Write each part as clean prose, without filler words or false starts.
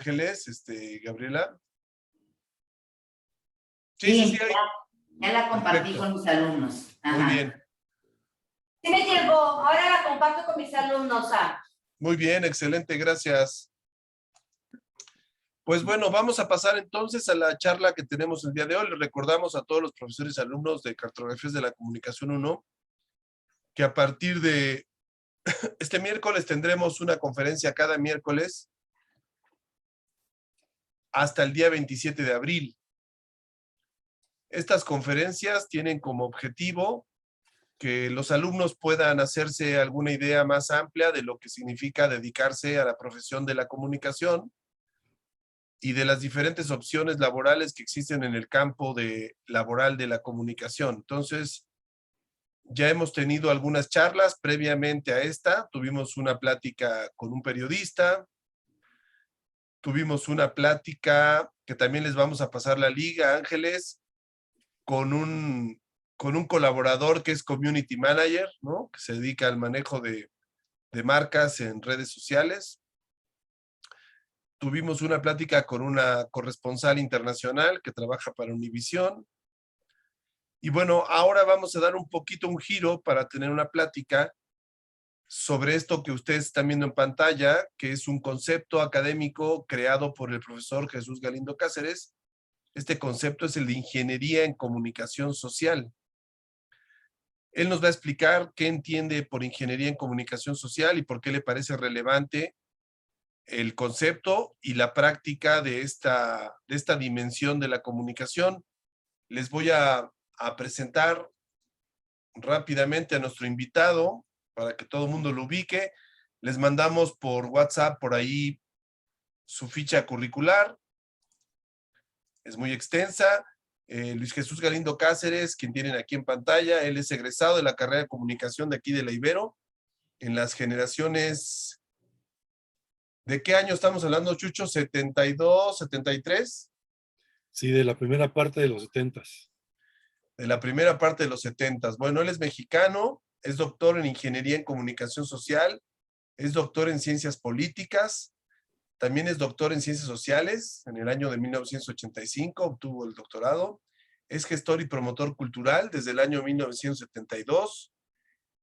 Ángeles, Gabriela. Sí, Ahí. Ya la compartí Perfecto. con mis alumnos. Ajá. Muy bien. Sí me llegó, ahora la comparto con mis alumnos. Muy bien, excelente, gracias. Pues bueno, vamos a pasar entonces a la charla que tenemos el día de hoy. Les recordamos a todos los profesores y alumnos de Cartografías de la Comunicación 1 que a partir de este miércoles tendremos una conferencia cada miércoles hasta el día 27 de abril. Estas conferencias tienen como objetivo que los alumnos puedan hacerse alguna idea más amplia de lo que significa dedicarse a la profesión de la comunicación y de las diferentes opciones laborales que existen en el campo laboral de la comunicación. Entonces, ya hemos tenido algunas charlas previamente a esta. Tuvimos una plática con un periodista, tuvimos una plática que también les vamos a pasar la liga, Ángeles, con un colaborador que es Community Manager, ¿no? Que se dedica al manejo de marcas en redes sociales. Tuvimos una plática con una corresponsal internacional que trabaja para Univisión. Y bueno, ahora vamos a dar un poquito un giro para tener una plática sobre esto que ustedes están viendo en pantalla, que es un concepto académico creado por el profesor Jesús Galindo Cáceres. Este concepto es el de Ingeniería en Comunicación Social. Él nos va a explicar qué entiende por Ingeniería en Comunicación Social y por qué le parece relevante el concepto y la práctica de esta dimensión de la comunicación. Les voy a presentar rápidamente a nuestro invitado para que todo el mundo lo ubique. Les mandamos por WhatsApp por ahí su ficha curricular. Es muy extensa. Luis Jesús Galindo Cáceres, quien tienen aquí en pantalla, él es egresado de la carrera de comunicación de aquí de la Ibero, en las generaciones. ¿De qué año estamos hablando, Chucho? ¿72, 73? Sí, de la primera parte de los 70s. De la primera parte de los 70s. Bueno, él es mexicano, es doctor en Ingeniería en Comunicación Social, es doctor en Ciencias Políticas, también es doctor en Ciencias Sociales. En el año de 1985 obtuvo el doctorado. Es gestor y promotor cultural desde el año 1972.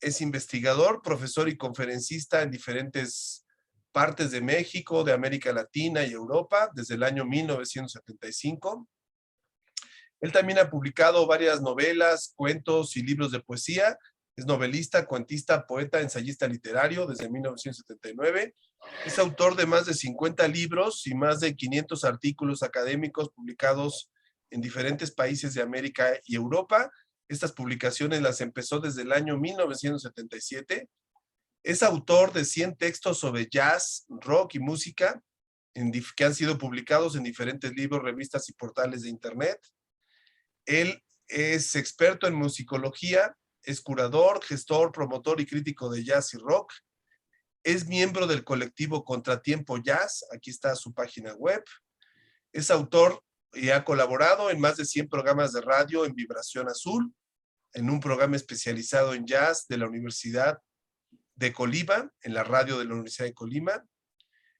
Es investigador, profesor y conferencista en diferentes partes de México, de América Latina y Europa desde el año 1975. Él también ha publicado varias novelas, cuentos y libros de poesía. Es novelista, cuentista, poeta, ensayista literario desde 1979. Es autor de más de 50 libros y más de 500 artículos académicos publicados en diferentes países de América y Europa. Estas publicaciones las empezó desde el año 1977. Es autor de 100 textos sobre jazz, rock y música que han sido publicados en diferentes libros, revistas y portales de internet. Él es experto en musicología, es curador, gestor, promotor y crítico de jazz y rock. Es miembro del colectivo Contratiempo Jazz, aquí está su página web. Es autor y ha colaborado en más de 100 programas de radio en Vibración Azul, en un programa especializado en jazz de la Universidad de Colima, en la radio de la Universidad de Colima.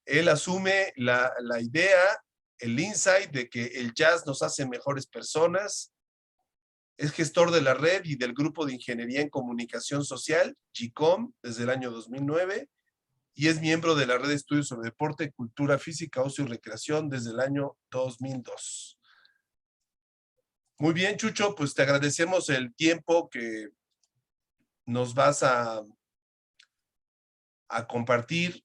Él asume la idea, el insight de que el jazz nos hace mejores personas. Es gestor de la red y del grupo de Ingeniería en Comunicación Social, GICOM, desde el año 2009, y es miembro de la red de estudios sobre deporte, cultura física, ocio y recreación desde el año 2002. Muy bien, Chucho, pues te agradecemos el tiempo que nos vas a compartir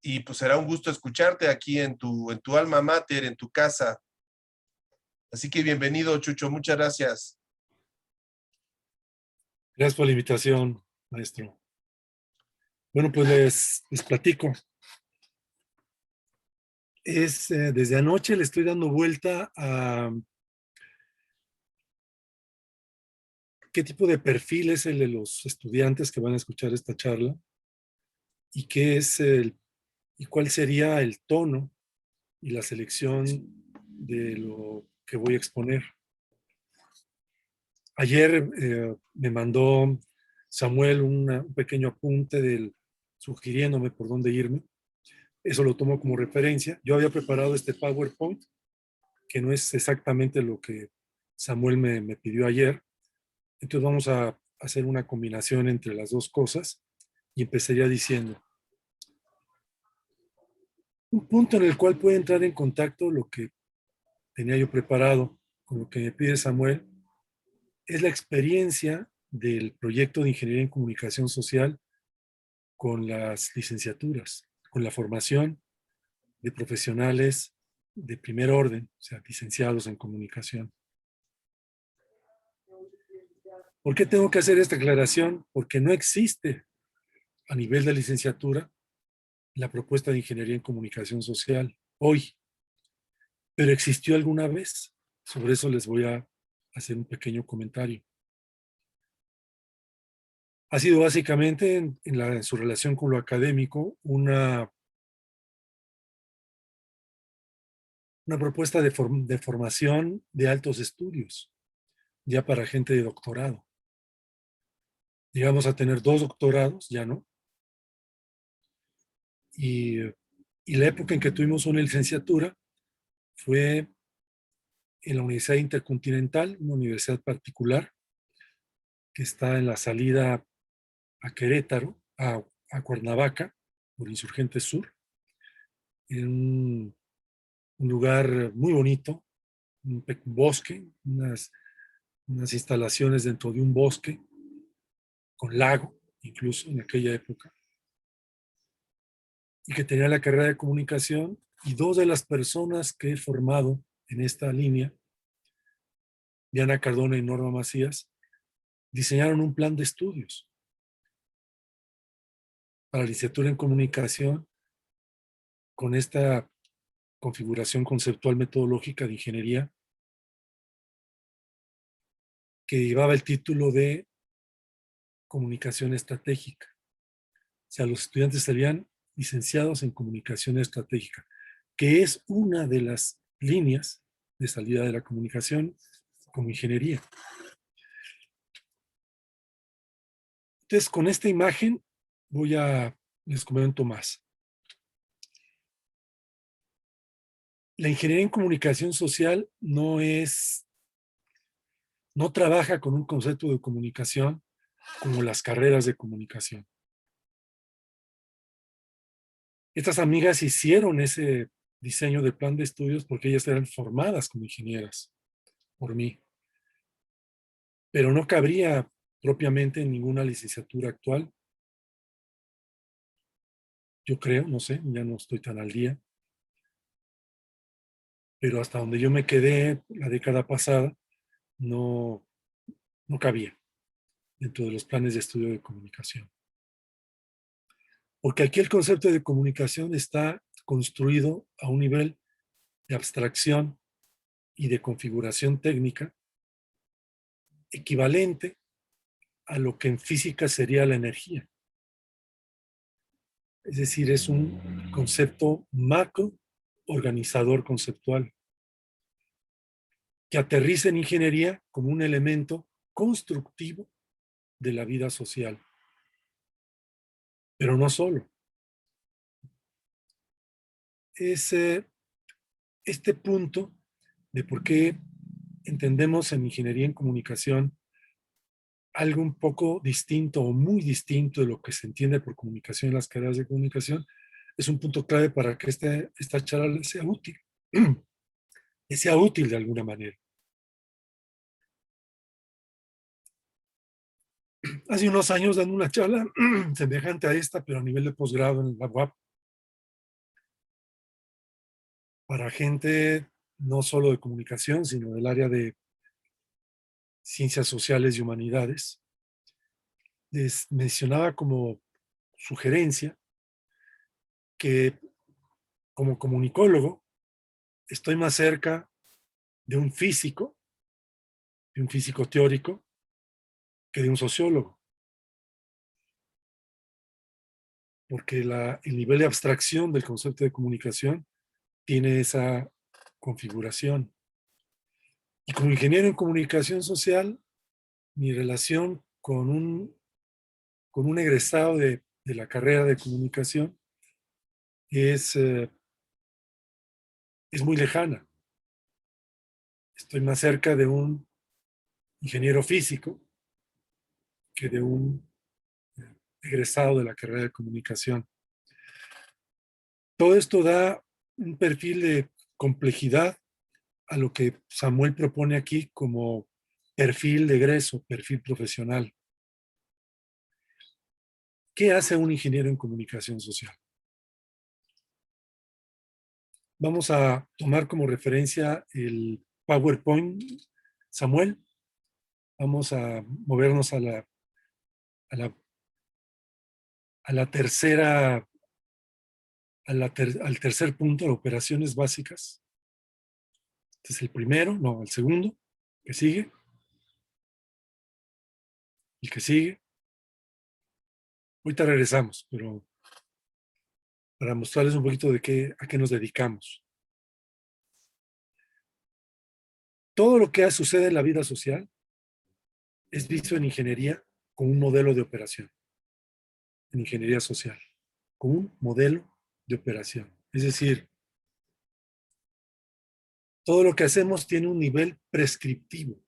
y pues será un gusto escucharte aquí en tu alma mater, en tu casa. Así que bienvenido, Chucho, muchas gracias. Gracias por la invitación, maestro. Bueno, pues les platico. Desde anoche le estoy dando vuelta a qué tipo de perfil es el de los estudiantes que van a escuchar esta charla y y cuál sería el tono y la selección de lo que voy a exponer. Ayer me mandó Samuel un pequeño apunte sugiriéndome por dónde irme. eso lo tomo como referencia. Yo había preparado este PowerPoint, que no es exactamente lo que Samuel me pidió ayer. Entonces vamos a hacer una combinación entre las dos cosas y empezaría diciendo, un punto en el cual puede entrar en contacto lo que tenía yo preparado con lo que me pide Samuel, es la experiencia del proyecto de Ingeniería en Comunicación Social con las licenciaturas, con la formación de profesionales de primer orden, o sea, licenciados en comunicación. ¿Por qué tengo que hacer esta aclaración? Porque no existe a nivel de licenciatura la propuesta de Ingeniería en Comunicación Social hoy, pero existió alguna vez. Sobre eso les voy a hacer un pequeño comentario. Ha sido básicamente en su relación con lo académico una propuesta de formación de altos estudios, ya para gente de doctorado. Llegamos a tener 2 doctorados, ya no. Y la época en que tuvimos una licenciatura fue en la Universidad Intercontinental, una universidad particular que está en la salida a Querétaro, a Cuernavaca, por Insurgente Sur, en un lugar muy bonito, un bosque, unas instalaciones dentro de un bosque, con lago, incluso en aquella época, y que tenía la carrera de comunicación, y 2 de las personas que he formado en esta línea, Diana Cardona y Norma Macías, diseñaron un plan de estudios para licenciatura en comunicación con esta configuración conceptual metodológica de ingeniería que llevaba el título de comunicación estratégica. O sea, los estudiantes salían licenciados en comunicación estratégica, que es una de las líneas de salida de la comunicación como ingeniería. Entonces, con esta imagen les comento más. La ingeniería en comunicación social no trabaja con un concepto de comunicación como las carreras de comunicación. Estas amigas hicieron ese diseño de plan de estudios porque ellas eran formadas como ingenieras por mí, pero no cabría propiamente en ninguna licenciatura actual. Yo creo, no sé, ya no estoy tan al día, pero hasta donde yo me quedé la década pasada, no cabía dentro de los planes de estudio de comunicación. Porque aquí el concepto de comunicación está construido a un nivel de abstracción y de configuración técnica equivalente a lo que en física sería la energía. Es decir, es un concepto macro organizador conceptual que aterriza en ingeniería como un elemento constructivo de la vida social. Pero no solo. Es este punto de por qué entendemos en ingeniería en comunicación algo un poco distinto o muy distinto de lo que se entiende por comunicación en las carreras de comunicación, es un punto clave para que esta charla sea útil, sea útil de alguna manera. Hace unos años dando una charla semejante a esta, pero a nivel de posgrado en la UAP, para gente no solo de comunicación, sino del área de ciencias sociales y humanidades. Les mencionaba como sugerencia que como comunicólogo estoy más cerca de un físico teórico, que de un sociólogo. Porque el nivel de abstracción del concepto de comunicación tiene esa configuración. Y como ingeniero en comunicación social, mi relación con un egresado de la carrera de comunicación es muy lejana. Estoy más cerca de un ingeniero físico que de un egresado de la carrera de comunicación. Todo esto da un perfil de complejidad a lo que Samuel propone aquí como perfil de egreso, perfil profesional. ¿Qué hace un ingeniero en comunicación social? Vamos a tomar como referencia el PowerPoint, Samuel. Vamos a movernos a la tercera, al tercer punto de operaciones básicas. Este es el primero, no, el segundo, que sigue. El que sigue. Ahorita regresamos, pero para mostrarles un poquito de a qué nos dedicamos. Todo lo que sucede en la vida social es visto en ingeniería como un modelo de operación, en ingeniería social, como un modelo de operación. Es decir, todo lo que hacemos tiene un nivel prescriptivo.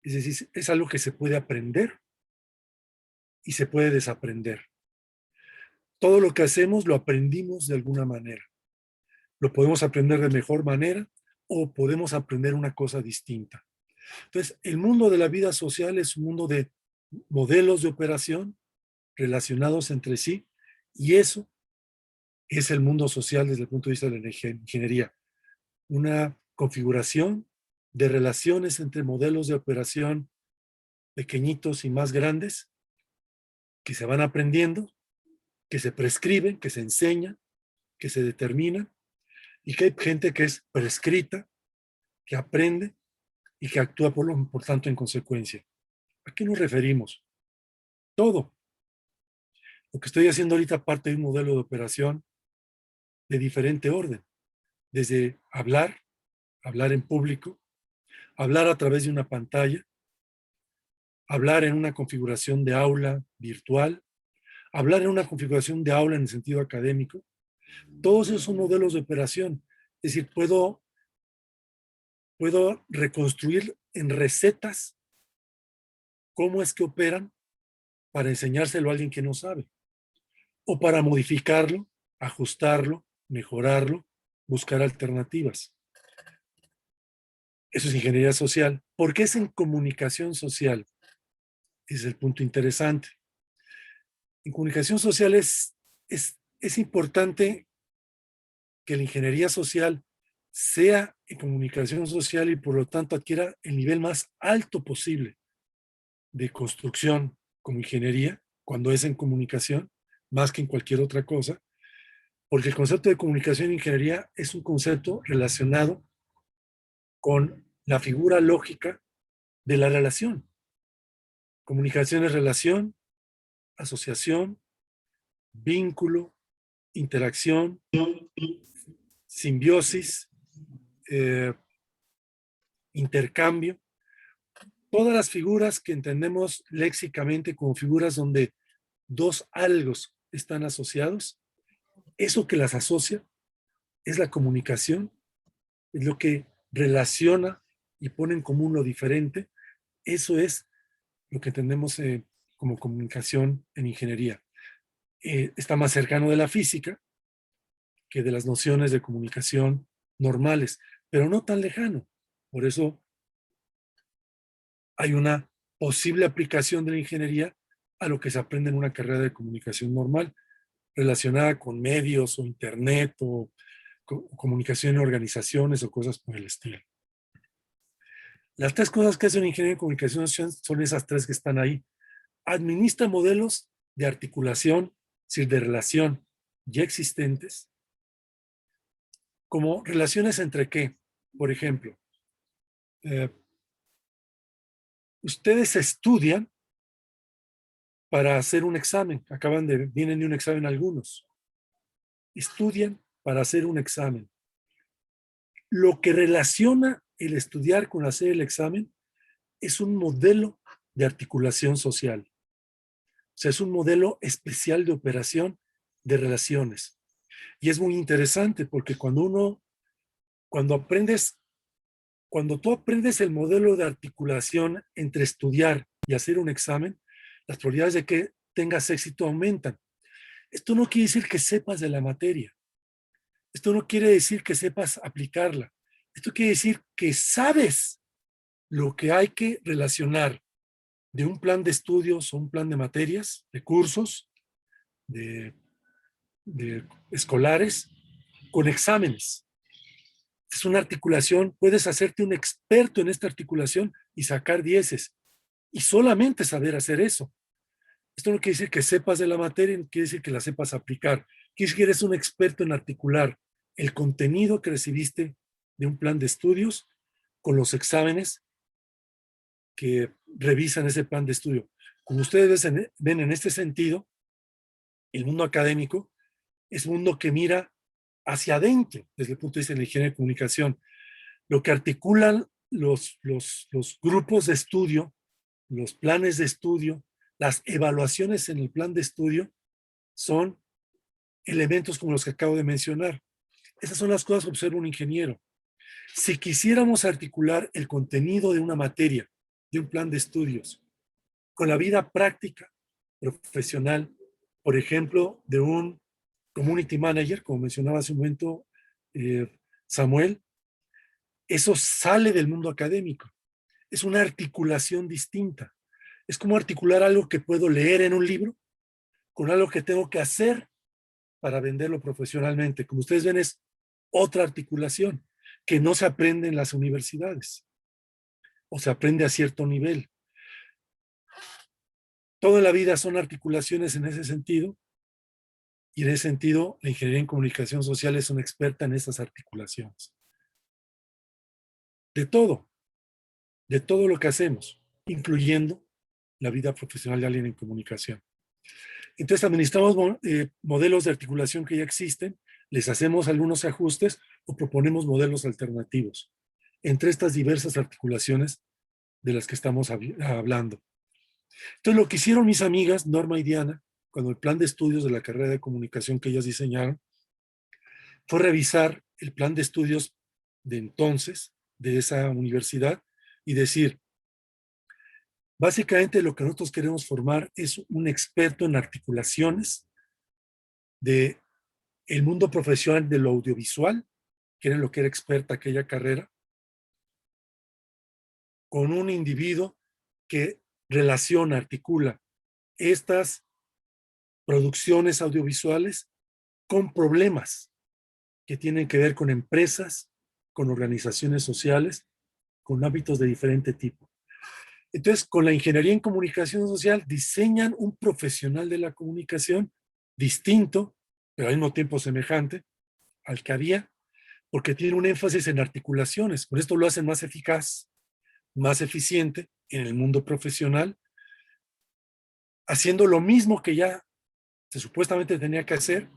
Es decir, es algo que se puede aprender y se puede desaprender. Todo lo que hacemos lo aprendimos de alguna manera. Lo podemos aprender de mejor manera o podemos aprender una cosa distinta. Entonces, el mundo de la vida social es un mundo de modelos de operación relacionados entre sí, y eso es el mundo social desde el punto de vista de la ingeniería. Una configuración de relaciones entre modelos de operación pequeñitos y más grandes que se van aprendiendo, que se prescriben, que se enseñan, que se determinan, y que hay gente que es prescrita, que aprende y que actúa por tanto en consecuencia. ¿A qué nos referimos? Todo. Lo que estoy haciendo ahorita parte de un modelo de operación de diferente orden, desde hablar en público, hablar a través de una pantalla, hablar en una configuración de aula virtual, hablar en una configuración de aula en el sentido académico. Todos esos son modelos de operación. Es decir, puedo reconstruir en recetas cómo es que operan para enseñárselo a alguien que no sabe, o para modificarlo, ajustarlo, mejorarlo, buscar alternativas. Eso es ingeniería social. ¿Por qué es en comunicación social? Es el punto interesante. En comunicación social es importante que la ingeniería social sea en comunicación social y por lo tanto adquiera el nivel más alto posible de construcción como ingeniería, cuando es en comunicación, más que en cualquier otra cosa, porque el concepto de comunicación e ingeniería es un concepto relacionado con la figura lógica de la relación. Comunicación es relación, asociación, vínculo, interacción, simbiosis, intercambio. Todas las figuras que entendemos léxicamente como figuras donde dos algos están asociados, eso que las asocia es la comunicación, es lo que relaciona y pone en común lo diferente. Eso es lo que entendemos como comunicación en ingeniería. Está más cercano de la física que de las nociones de comunicación normales, pero no tan lejano. Por eso hay una posible aplicación de la ingeniería a lo que se aprende en una carrera de comunicación normal, relacionada con medios o internet o comunicación en organizaciones o cosas por el estilo. Las tres cosas que hace un ingeniero en comunicación son esas tres que están ahí. Administra modelos de articulación, es decir, de relación ya existentes, como relaciones entre qué. Por ejemplo, ustedes estudian para hacer un examen, vienen de un examen algunos. Estudian para hacer un examen. Lo que relaciona el estudiar con hacer el examen es un modelo de articulación social. O sea, es un modelo especial de operación de relaciones. Y es muy interesante porque cuando tú aprendes el modelo de articulación entre estudiar y hacer un examen, las probabilidades de que tengas éxito aumentan. Esto no quiere decir que sepas de la materia. Esto no quiere decir que sepas aplicarla. Esto quiere decir que sabes lo que hay que relacionar de un plan de estudios o un plan de materias, de cursos, de escolares, con exámenes. Es una articulación, puedes hacerte un experto en esta articulación y sacar dieces. Y solamente saber hacer eso. Esto no quiere decir que sepas de la materia, no quiere decir que la sepas aplicar. Quiere decir que eres un experto en articular el contenido que recibiste de un plan de estudios con los exámenes que revisan ese plan de estudio. Como ustedes ven en este sentido, el mundo académico es un mundo que mira hacia adentro desde el punto de vista de la ingeniería de comunicación. Lo que articulan los grupos de estudio, los planes de estudio, las evaluaciones en el plan de estudio son elementos como los que acabo de mencionar. Esas son las cosas que observa un ingeniero. Si quisiéramos articular el contenido de una materia, de un plan de estudios, con la vida práctica, profesional, por ejemplo, de un community manager, como mencionaba hace un momento Samuel, eso sale del mundo académico. Es una articulación distinta. Es como articular algo que puedo leer en un libro con algo que tengo que hacer para venderlo profesionalmente. Como ustedes ven, es otra articulación que no se aprende en las universidades o se aprende a cierto nivel. Toda la vida son articulaciones en ese sentido y en ese sentido la ingeniería en comunicación social es una experta en esas articulaciones. De todo lo que hacemos, incluyendo la vida profesional de alguien en comunicación. Entonces administramos modelos de articulación que ya existen, les hacemos algunos ajustes o proponemos modelos alternativos entre estas diversas articulaciones de las que estamos hablando. Entonces lo que hicieron mis amigas Norma y Diana, cuando el plan de estudios de la carrera de comunicación que ellas diseñaron, fue revisar el plan de estudios de entonces, de esa universidad, y decir, básicamente lo que nosotros queremos formar es un experto en articulaciones de el mundo profesional de lo audiovisual, que era lo que era experta aquella carrera, con un individuo que relaciona, articula estas producciones audiovisuales con problemas que tienen que ver con empresas, con organizaciones sociales, con hábitos de diferente tipo. Entonces, con la ingeniería en comunicación social, diseñan un profesional de la comunicación distinto, pero al mismo tiempo semejante al que había, porque tiene un énfasis en articulaciones. Por esto lo hacen más eficaz, más eficiente en el mundo profesional, haciendo lo mismo que ya se supuestamente tenía que hacer,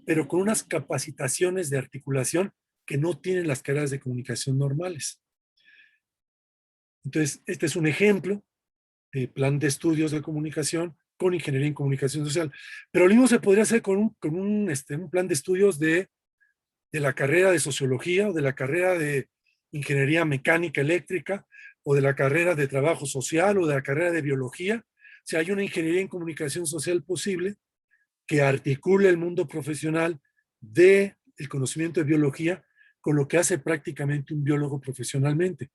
pero con unas capacitaciones de articulación que no tienen las carreras de comunicación normales. Entonces, este es un ejemplo de plan de estudios de comunicación con ingeniería en comunicación social. Pero lo mismo se podría hacer con un plan de estudios de la carrera de sociología o de la carrera de ingeniería mecánica eléctrica o de la carrera de trabajo social o de la carrera de biología. O sea, hay una ingeniería en comunicación social posible que articule el mundo profesional del conocimiento de biología con lo que hace prácticamente un biólogo profesionalmente.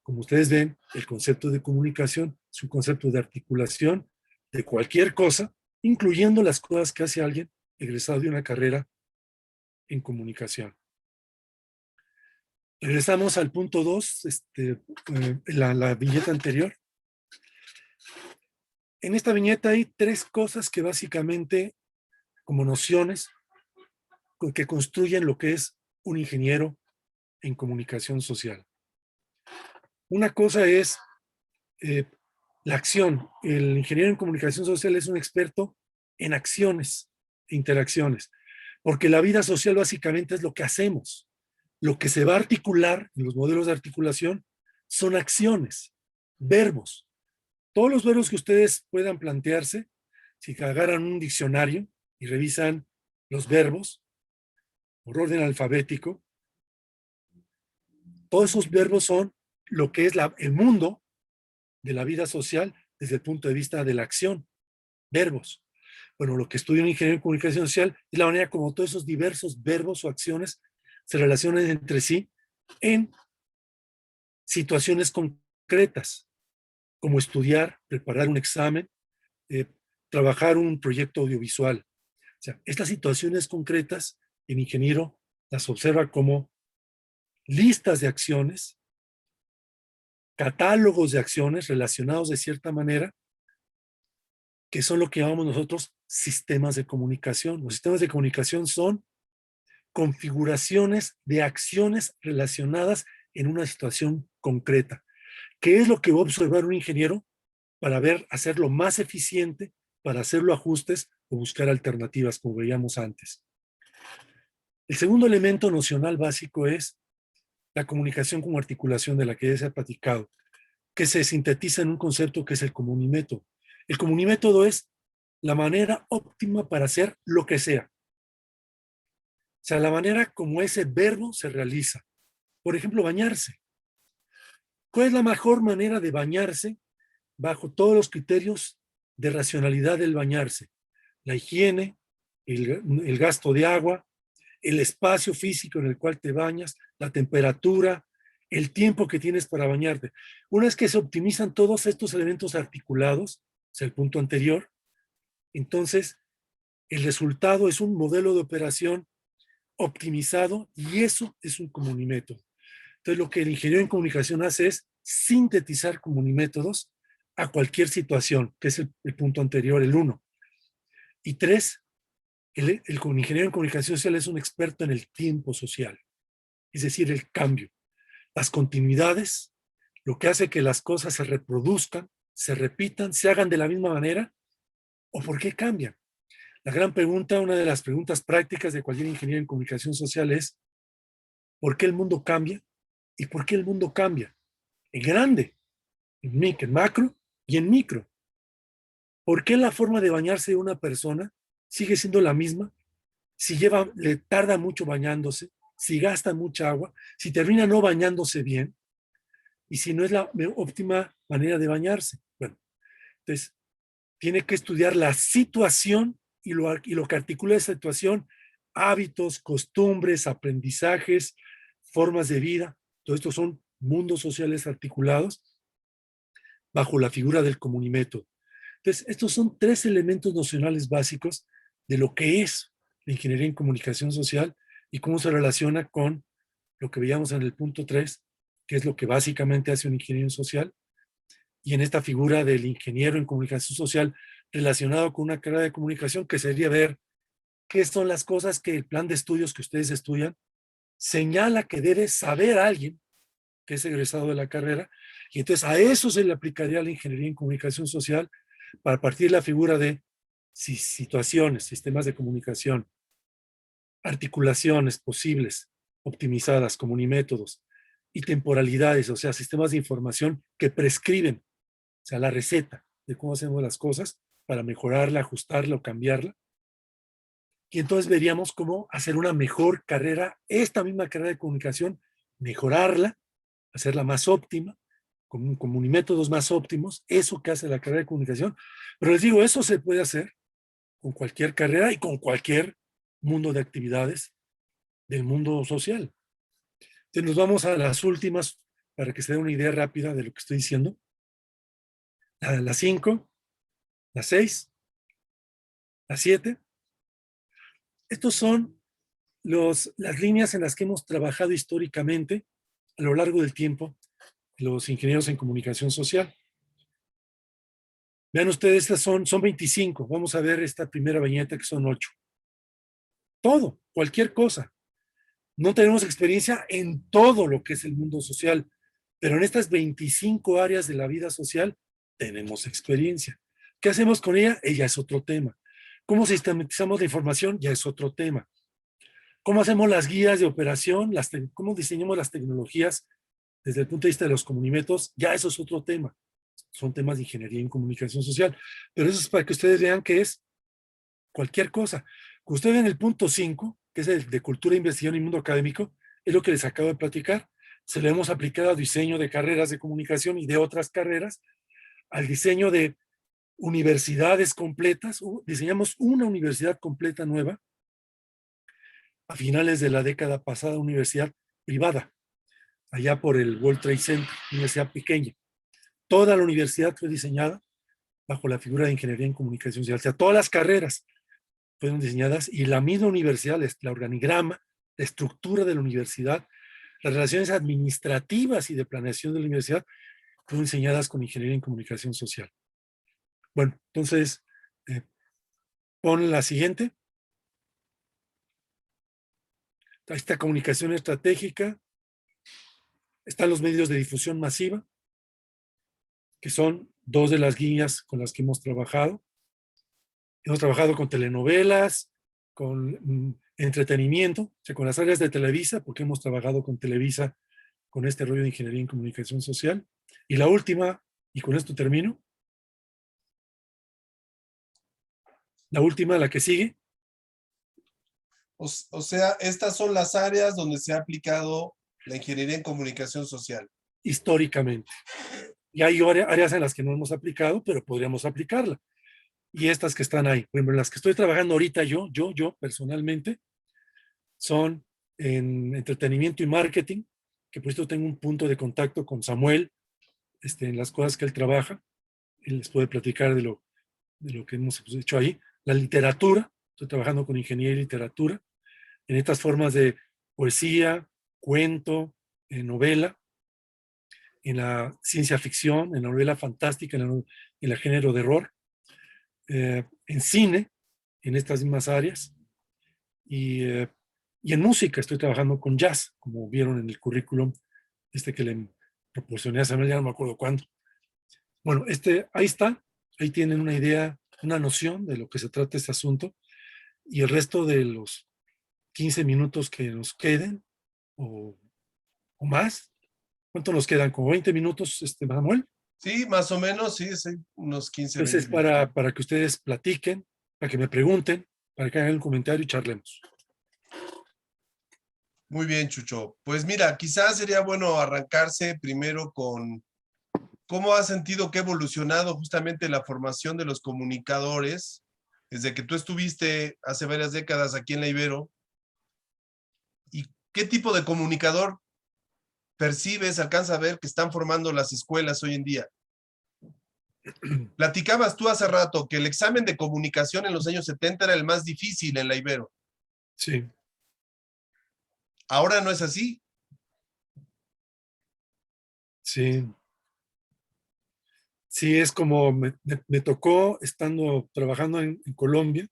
Como ustedes ven, el concepto de comunicación es un concepto de articulación de cualquier cosa, incluyendo las cosas que hace alguien egresado de una carrera en comunicación. Regresamos al punto 2, la viñeta anterior. En esta viñeta hay 3 cosas que básicamente, como nociones, que construyen lo que es un ingeniero en comunicación social. Una cosa es la acción. El ingeniero en comunicación social es un experto en acciones e interacciones, porque la vida social básicamente es lo que hacemos. Lo que se va a articular en los modelos de articulación son acciones, verbos. Todos los verbos que ustedes puedan plantearse, si agarran un diccionario y revisan los verbos, por orden alfabético, todos esos verbos son lo que es el mundo de la vida social desde el punto de vista de la acción, verbos. Bueno, lo que estudio en Ingeniería en Comunicación Social es la manera como todos esos diversos verbos o acciones se relacionan entre sí en situaciones concretas, como estudiar, preparar un examen, trabajar un proyecto audiovisual. O sea, estas situaciones concretas, el ingeniero las observa como listas de acciones, catálogos de acciones relacionados de cierta manera, que son lo que llamamos nosotros sistemas de comunicación. Los sistemas de comunicación son configuraciones de acciones relacionadas en una situación concreta. ¿Qué es lo que va a observar un ingeniero para hacerlo más eficiente, para hacerlo ajustes o buscar alternativas, como veíamos antes? El segundo elemento nocional básico es la comunicación como articulación, de la que ya se ha platicado, que se sintetiza en un concepto que es el comunimétodo. El comunimétodo es la manera óptima para hacer lo que sea. O sea, la manera como ese verbo se realiza. Por ejemplo, bañarse. ¿Cuál es la mejor manera de bañarse bajo todos los criterios de racionalidad del bañarse? La higiene, el gasto de agua, el espacio físico en el cual te bañas, la temperatura, el tiempo que tienes para bañarte. Una vez que se optimizan todos estos elementos articulados, es el punto anterior, entonces el resultado es un modelo de operación optimizado y eso es un comunimétodo. Entonces lo que el ingeniero en comunicación hace es sintetizar comunimétodos a cualquier situación, que es el punto anterior, el 1. Y 3, el ingeniero en comunicación social es un experto en el tiempo social, es decir, el cambio, las continuidades, lo que hace que las cosas se reproduzcan, se repitan, se hagan de la misma manera, o por qué cambian. La gran pregunta, una de las preguntas prácticas de cualquier ingeniero en comunicación social es, ¿por qué el mundo cambia? ¿Y por qué el mundo cambia? En grande, en macro y en micro. ¿Por qué la forma de bañarse de una persona sigue siendo la misma? Si le tarda mucho bañándose, si gasta mucha agua, si termina no bañándose bien, y si no es la óptima manera de bañarse. Bueno, entonces, tiene que estudiar la situación y lo que articula esa situación, hábitos, costumbres, aprendizajes, formas de vida. Todo esto son mundos sociales articulados bajo la figura del comunimétodo. Entonces, estos son 3 elementos nocionales básicos de lo que es la ingeniería en comunicación social y cómo se relaciona con lo que veíamos en el punto 3, que es lo que básicamente hace un ingeniero social, y en esta figura del ingeniero en comunicación social relacionado con una carrera de comunicación, que sería ver qué son las cosas que el plan de estudios que ustedes estudian señala que debe saber alguien que es egresado de la carrera, y entonces a eso se le aplicaría la ingeniería en comunicación social para partir de la figura de situaciones, sistemas de comunicación, articulaciones posibles, optimizadas, comunimétodos, y temporalidades, o sea, sistemas de información que prescriben, o sea, la receta de cómo hacemos las cosas para mejorarla, ajustarla o cambiarla. Y entonces veríamos cómo hacer una mejor carrera, esta misma carrera de comunicación, mejorarla, hacerla más óptima, con métodos más óptimos, eso que hace la carrera de comunicación. Pero les digo, eso se puede hacer con cualquier carrera y con cualquier mundo de actividades del mundo social. Entonces nos vamos a las últimas para que se dé una idea rápida de lo que estoy diciendo. La 5, la 6, la 7. Estos son las líneas en las que hemos trabajado históricamente a lo largo del tiempo los ingenieros en comunicación social. Vean ustedes, estas son 25. Vamos a ver esta primera viñeta que son 8. Todo, cualquier cosa. No tenemos experiencia en todo lo que es el mundo social, pero en estas 25 áreas de la vida social tenemos experiencia. ¿Qué hacemos con ella? Ella es otro tema. ¿Cómo sistematizamos la información? Ya es otro tema. ¿Cómo hacemos las guías de operación? ¿Cómo diseñamos las tecnologías desde el punto de vista de los comunimétodos? Ya eso es otro tema. Son temas de ingeniería en comunicación social. Pero eso es para que ustedes vean que es cualquier cosa. Cuando ustedes ven el punto 5, que es el de cultura, investigación y mundo académico, es lo que les acabo de platicar. Se lo hemos aplicado al diseño de carreras de comunicación y de otras carreras, al diseño de universidades completas. Diseñamos una universidad completa nueva a finales de la década pasada, universidad privada, allá por el World Trade Center, universidad pequeña. Toda la universidad fue diseñada bajo la figura de ingeniería en comunicación social. O sea, todas las carreras fueron diseñadas y la misma universidad, la organigrama, la estructura de la universidad, las relaciones administrativas y de planeación de la universidad fueron diseñadas con ingeniería en comunicación social. Bueno, entonces, pon la siguiente. Esta comunicación estratégica. Están los medios de difusión masiva, que son dos de las guías con las que hemos trabajado. Hemos trabajado con telenovelas, con entretenimiento, o sea, con las áreas de Televisa, porque hemos trabajado con Televisa con este rollo de ingeniería en comunicación social. Y la última, y con esto termino, la última, la que sigue. O sea, estas son las áreas donde se ha aplicado la ingeniería en comunicación social. Históricamente. Y hay áreas en las que no hemos aplicado, pero podríamos aplicarla. Y estas que están ahí, por ejemplo, las que estoy trabajando ahorita yo personalmente, son en entretenimiento y marketing, que por esto tengo un punto de contacto con Samuel, en las cosas que él trabaja. Él les puede platicar de lo que hemos hecho ahí. La literatura, estoy trabajando con ingeniería y literatura, en estas formas de poesía, cuento, novela, en la ciencia ficción, en la novela fantástica, en el género de horror, en cine, en estas mismas áreas, y en música estoy trabajando con jazz, como vieron en el currículum que le proporcioné a Samuel, ya no me acuerdo cuándo. Bueno, ahí está, ahí tienen una idea, una noción de lo que se trata este asunto, y el resto de los 15 minutos que nos queden, o más. ¿Cuánto nos quedan? ¿Como 20 minutos, Manuel? Sí, más o menos, sí, unos 15 Entonces, minutos. para que ustedes platiquen, para que me pregunten, para que hagan un comentario y charlemos. Muy bien, Chucho. Pues mira, quizás sería bueno arrancarse primero con cómo has sentido que ha evolucionado justamente la formación de los comunicadores desde que tú estuviste hace varias décadas aquí en la Ibero. ¿Y qué tipo de comunicador percibes, alcanza a ver que están formando las escuelas hoy en día? Platicabas tú hace rato que el examen de comunicación en los años 70 era el más difícil en la Ibero. Sí. Ahora no es así. Sí. Sí, es como me tocó estando trabajando en Colombia, en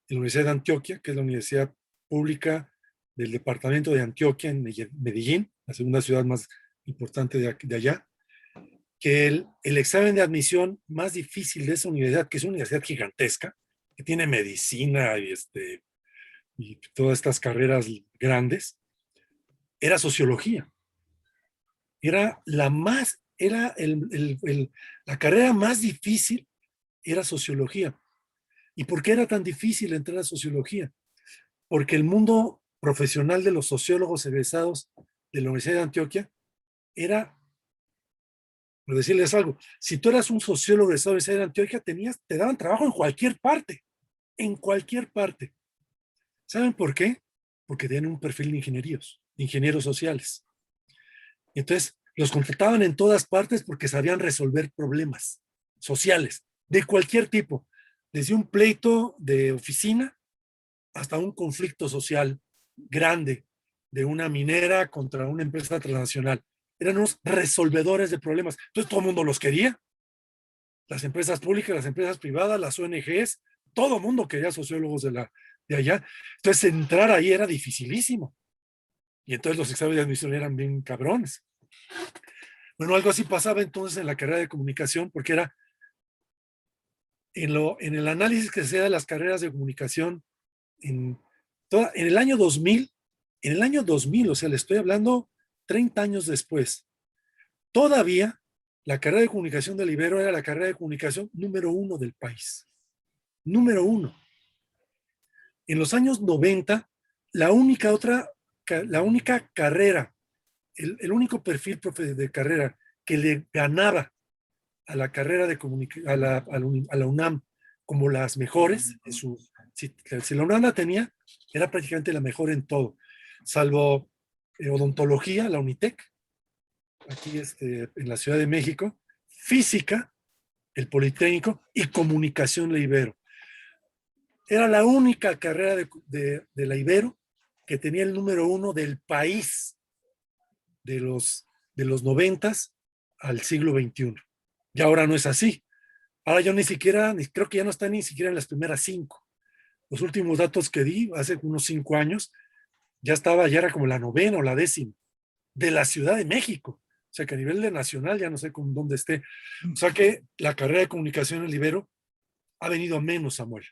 la Universidad de Antioquia, que es la universidad pública del departamento de Antioquia, en Medellín, la segunda ciudad más importante de allá, que el examen de admisión más difícil de esa universidad, que es una universidad gigantesca, que tiene medicina y todas estas carreras grandes, era sociología. Era la carrera más difícil, era sociología. ¿Y por qué era tan difícil entrar a sociología? Porque el mundo profesional de los sociólogos egresados de la Universidad de Antioquia era, por decirles algo, si tú eras un sociólogo egresado de la Universidad de Antioquia, te daban trabajo en cualquier parte, en cualquier parte. ¿Saben por qué? Porque tienen un perfil de ingenieros sociales. Entonces, los contrataban en todas partes porque sabían resolver problemas sociales de cualquier tipo, desde un pleito de oficina hasta un conflicto social grande de una minera contra una empresa transnacional. Eran unos resolvedores de problemas. Entonces, todo el mundo los quería. Las empresas públicas, las empresas privadas, las ONGs, todo el mundo quería sociólogos de allá. Entonces, entrar ahí era dificilísimo. Y entonces los exámenes de admisión eran bien cabrones. Bueno, algo así pasaba entonces en la carrera de comunicación, porque era en el análisis que se hacía de las carreras de comunicación en el año 2000, o sea, le estoy hablando 30 años después, todavía la carrera de comunicación del Ibero era la carrera de comunicación número 1 del país. Número 1. En los años 90, la única carrera, el único perfil de carrera que le ganaba a la carrera de a la UNAM como las mejores, si la UNAM la tenía, era prácticamente la mejor en todo, salvo odontología, la Unitec, aquí en la Ciudad de México, física, el Politécnico, y comunicación, la Ibero. Era la única carrera de la Ibero que tenía el número 1 del país de los 90s al siglo XXI. Y ahora no es así. Ahora yo creo que ya no está ni siquiera en las primeras 5. Los últimos datos que di hace unos 5 años, ya era como la 9ª o la 10ª de la Ciudad de México. O sea que a nivel de nacional ya no sé con dónde esté. O sea que la carrera de comunicación en Ibero ha venido a menos, Samuel.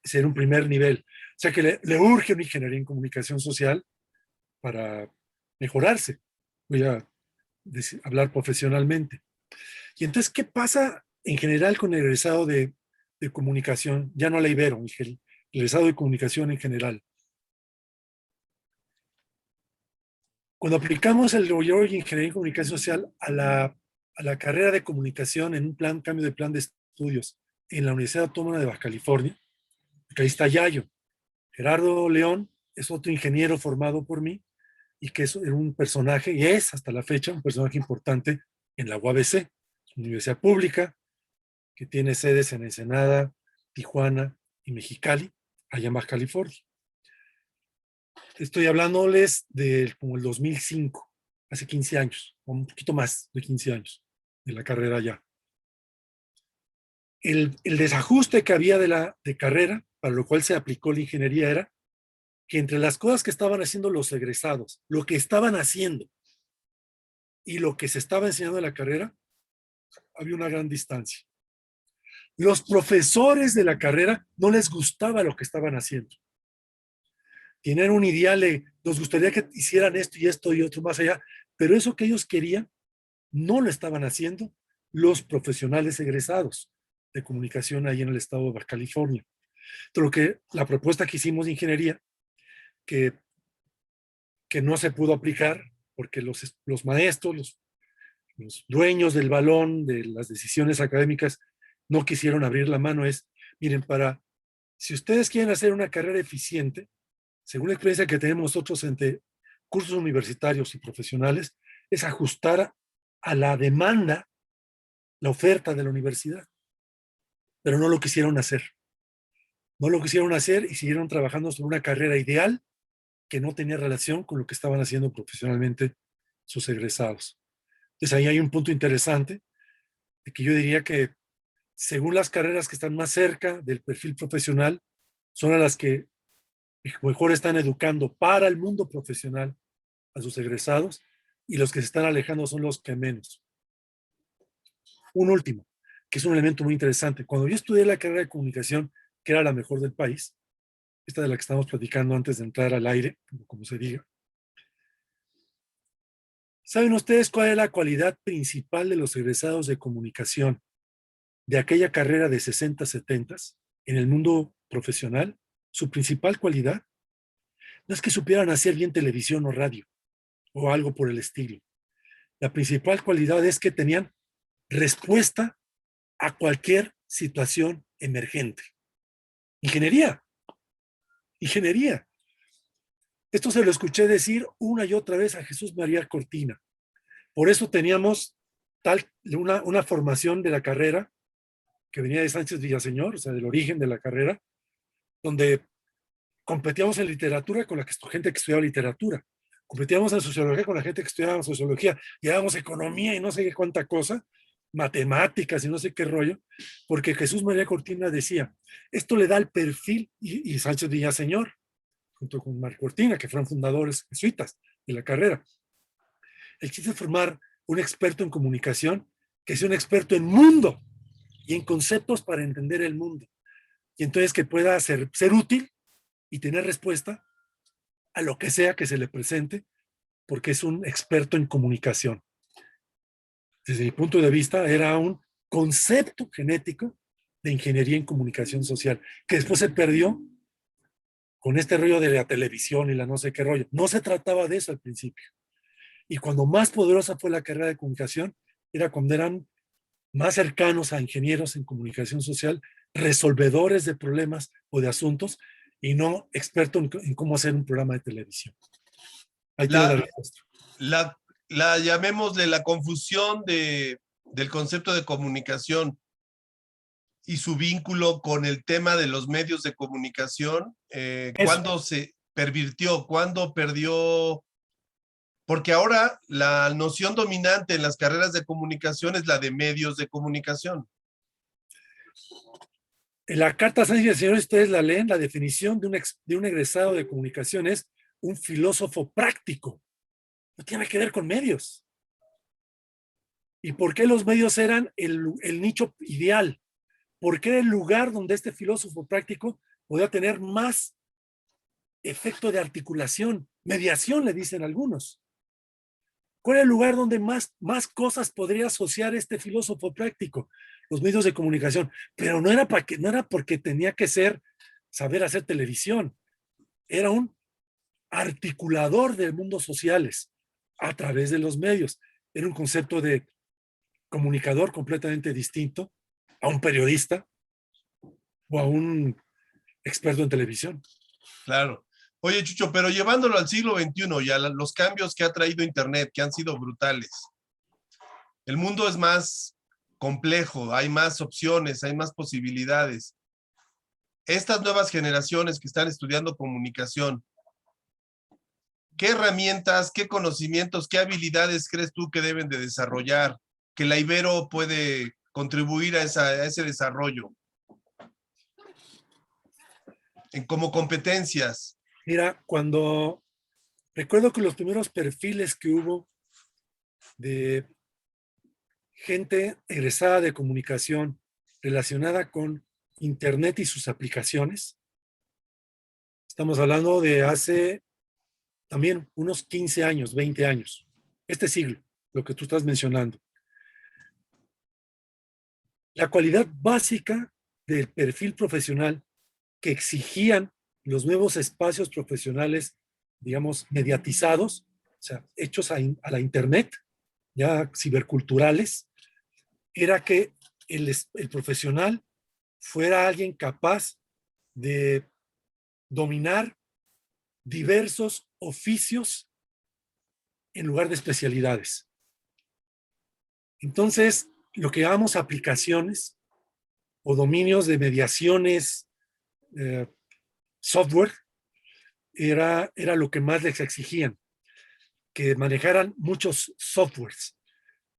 Ser un primer nivel. O sea que le urge una ingeniería en comunicación social para mejorarse. Voy a hablar profesionalmente. Y entonces, ¿qué pasa en general con el egresado de comunicación? Ya no la Ibero, el egresado de comunicación en general. Cuando aplicamos el Ingeniería en Comunicación Social a la carrera de comunicación en un cambio de plan de estudios en la Universidad Autónoma de Baja California, porque ahí está Yayo. Gerardo León es otro ingeniero formado por mí y que es un personaje, y es hasta la fecha un personaje importante en la UABC, universidad pública, que tiene sedes en Ensenada, Tijuana y Mexicali, allá en Baja California. Estoy hablándoles de como el 2005, hace 15 años, o un poquito más de 15 años de la carrera ya. El desajuste que había de carrera, para lo cual se aplicó la ingeniería, era que entre las cosas que estaban haciendo los egresados, lo que estaban haciendo y lo que se estaba enseñando en la carrera, había una gran distancia. Los profesores de la carrera no les gustaba lo que estaban haciendo. Tienen un ideal, nos gustaría que hicieran esto y otro más allá, pero eso que ellos querían no lo estaban haciendo los profesionales egresados de comunicación ahí en el estado de Baja California. Entonces, la propuesta que hicimos de ingeniería, que no se pudo aplicar porque los maestros, los dueños del balón, de las decisiones académicas, no quisieron abrir la mano, miren, si ustedes quieren hacer una carrera eficiente, según la experiencia que tenemos nosotros entre cursos universitarios y profesionales, es ajustar a la demanda la oferta de la universidad. Pero no lo quisieron hacer. No lo quisieron hacer y siguieron trabajando sobre una carrera ideal que no tenía relación con lo que estaban haciendo profesionalmente sus egresados. Entonces ahí hay un punto interesante de que yo diría que según las carreras que están más cerca del perfil profesional, son a las que mejor están educando para el mundo profesional a sus egresados, y los que se están alejando son los que menos. Un último, que es un elemento muy interesante. Cuando yo estudié la carrera de comunicación, que era la mejor del país, esta de la que estamos platicando antes de entrar al aire, como se diga, ¿saben ustedes cuál es la cualidad principal de los egresados de comunicación de aquella carrera de 60, 70 en el mundo profesional? Su principal cualidad no es que supieran hacer bien televisión o radio o algo por el estilo. La principal cualidad es que tenían respuesta a cualquier situación emergente. Ingeniería. Esto se lo escuché decir una y otra vez a Jesús María Cortina. Por eso teníamos una formación de la carrera que venía de Sánchez Villaseñor, o sea, del origen de la carrera, donde competíamos en literatura con la gente que estudiaba literatura, competíamos en sociología con la gente que estudiaba sociología, llevábamos economía y no sé qué cuánta cosa, matemáticas y no sé qué rollo, porque Jesús María Cortina decía, esto le da el perfil, y Sánchez Villaseñor, junto con Marc Cortina, que fueron fundadores jesuitas de la carrera. El chiste es formar un experto en comunicación que sea un experto en mundo y en conceptos para entender el mundo. Y entonces que pueda ser útil y tener respuesta a lo que sea que se le presente, porque es un experto en comunicación. Desde mi punto de vista, era un concepto genético de ingeniería en comunicación social, que después se perdió con este rollo de la televisión y la no sé qué rollo. No se trataba de eso al principio. Y cuando más poderosa fue la carrera de comunicación, era cuando eran más cercanos a ingenieros en comunicación social, resolvedores de problemas o de asuntos, y no expertos en cómo hacer un programa de televisión. Ahí tiene la La, respuesta. la llamémosle la confusión del concepto de comunicación y su vínculo con el tema de los medios de comunicación, ¿cuándo se pervirtió? ¿Cuándo perdió? Porque ahora la noción dominante en las carreras de comunicación es la de medios de comunicación. En la Carta Sánchez, señores, ustedes la leen, la definición de un egresado de comunicación es un filósofo práctico. No tiene que ver con medios. ¿Y por qué los medios eran el nicho ideal? ¿Por qué el lugar donde este filósofo práctico podía tener más efecto de articulación? Mediación, le dicen algunos. ¿Cuál es el lugar donde más cosas podría asociar este filósofo práctico? Los medios de comunicación. Pero no era porque tenía que saber hacer televisión. Era un articulador de mundos sociales a través de los medios. Era un concepto de comunicador completamente distinto a un periodista o a un experto en televisión. Claro. Oye, Chucho, pero llevándolo al siglo XXI y a los cambios que ha traído Internet, que han sido brutales, el mundo es más complejo, hay más opciones, hay más posibilidades. Estas nuevas generaciones que están estudiando comunicación, ¿qué herramientas, qué conocimientos, qué habilidades crees tú que deben de desarrollar, que la Ibero puede contribuir a ese desarrollo? Como competencias. Mira, recuerdo que los primeros perfiles que hubo de gente egresada de comunicación relacionada con Internet y sus aplicaciones, estamos hablando de hace también unos 15 años, 20 años, este siglo, lo que tú estás mencionando. La cualidad básica del perfil profesional que exigían los nuevos espacios profesionales, digamos, mediatizados, o sea, hechos a la Internet, ya ciberculturales, era que el profesional fuera alguien capaz de dominar diversos oficios en lugar de especialidades. Entonces, lo que llamamos aplicaciones o dominios de mediaciones, software, era lo que más les exigían, que manejaran muchos softwares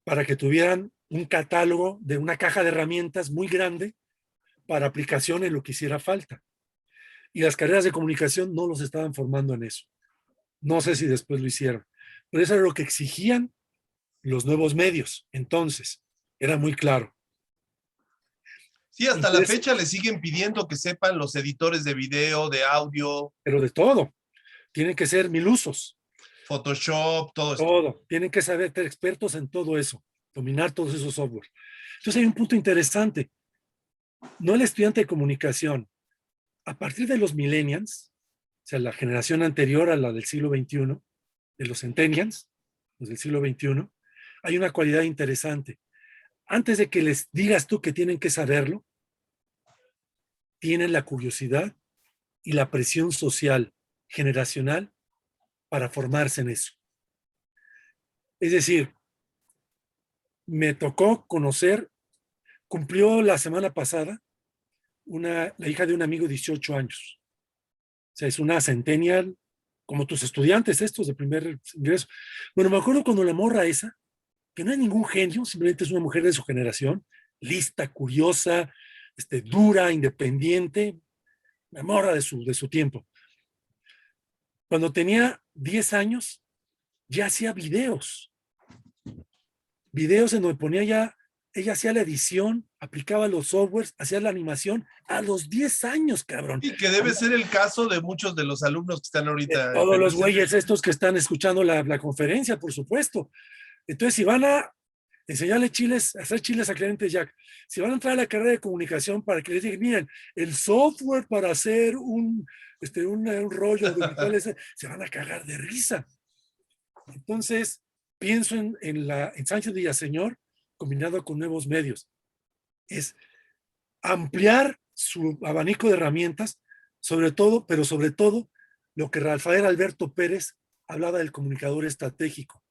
para que tuvieran un catálogo de una caja de herramientas muy grande para aplicación en lo que hiciera falta. Y las carreras de comunicación no los estaban formando en eso. No sé si después lo hicieron, pero eso era lo que exigían los nuevos medios. Entonces, era muy claro. Sí, hasta la fecha le siguen pidiendo que sepan los editores de video, de audio. Pero de todo. Tienen que ser milusos. Photoshop, todo esto. Todo. Tienen que ser expertos en todo eso, dominar todos esos softwares. Entonces hay un punto interesante. No el estudiante de comunicación. A partir de los millennials, o sea, la generación anterior a la del siglo XXI, de los centennials, los del siglo XXI, hay una cualidad interesante. Antes de que les digas tú que tienen que saberlo, tienen la curiosidad y la presión social, generacional, para formarse en eso. Es decir, me tocó conocer, cumplió la semana pasada la hija de un amigo de 18 años. O sea, es una centennial, como tus estudiantes estos de primer ingreso. Bueno, me acuerdo cuando la morra esa, que no es ningún genio, simplemente es una mujer de su generación, lista, curiosa, dura, independiente, la morra de su tiempo. Cuando tenía 10 años, ya hacía videos en donde ella hacía la edición, aplicaba los softwares, hacía la animación a los 10 años, cabrón. Y que debe ser el caso de muchos de los alumnos que están ahorita. Todos los güeyes estos que están escuchando la conferencia, por supuesto. Entonces, si van a enseñarle chiles, hacer chiles a clientes Jack. Si van a entrar a la carrera de comunicación para que les digan, miren, el software para hacer un rollo audiovisual, se van a cagar de risa. Entonces, pienso en Sánchez Villaseñor combinado con nuevos medios. Es ampliar su abanico de herramientas, sobre todo lo que Rafael Alberto Pérez hablaba del comunicador estratégico.